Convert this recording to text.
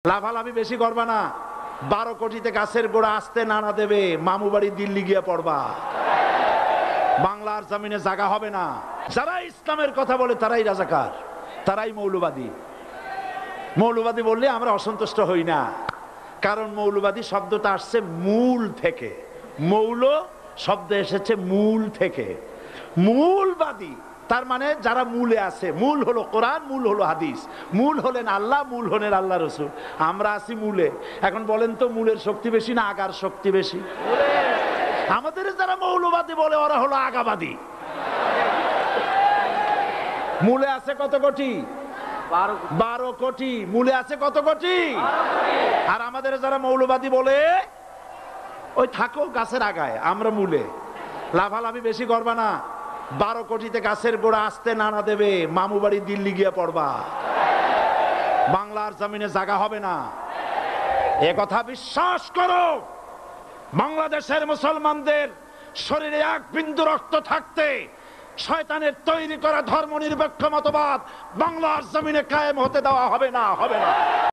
লাভালাভি বেশি করবা না। 12 কোটিতে গাছের গোড়া আসতে নানা দেবে, মামু বাড়ি দিল্লি গিয়ে পড়বা। বাংলার জমিনে জায়গা হবে না। যারা ইসলামের কথা বলে তারাই রাজাকার, তারাই মৌলবাদী। মৌলবাদী বললে আমরা অসন্তুষ্ট হই না, কারণ মৌলবাদী শব্দটা আসছে মূল থেকে। মৌল শব্দ এসেছে মূল থেকে। মূলবাদী তার মানে যারা মূলে আছে। মূল হলো কোরআন, মূল হলো হাদিস, মূল হলেন আল্লাহ, মূল হলেন আল্লাহ রসুল। আমরা আছি মূলে। এখন বলেন তো মূলের শক্তি বেশি না আগার শক্তি বেশি? আমাদের যারা মৌলবাদী বলে ওরা হলো আগাবাদী। মূলে আছে কত কোটি? 12 কোটি। মূলে আছে কত কোটি? আর আমাদের যারা মৌলবাদী বলে ওই থাকো গাছের আগায়, আমরা মূলে। লাভালাভি বেশি করবা না। 12 কোটিতে গাছের গোড়া আসতে নানা দেবে, মামু বাড়ি দিল্লি গিয়ে পড়বা। বাংলার জমিনে জায়গা হবে না, এ কথা বিশ্বাস করো। বাংলাদেশের মুসলমানদের শরীরে এক বিন্দু রক্ত থাকতে শয়তানের তৈরি করা ধর্মনিরপেক্ষ মতবাদ বাংলার জমিনে কায়েম হতে দেওয়া হবে না, হবে না।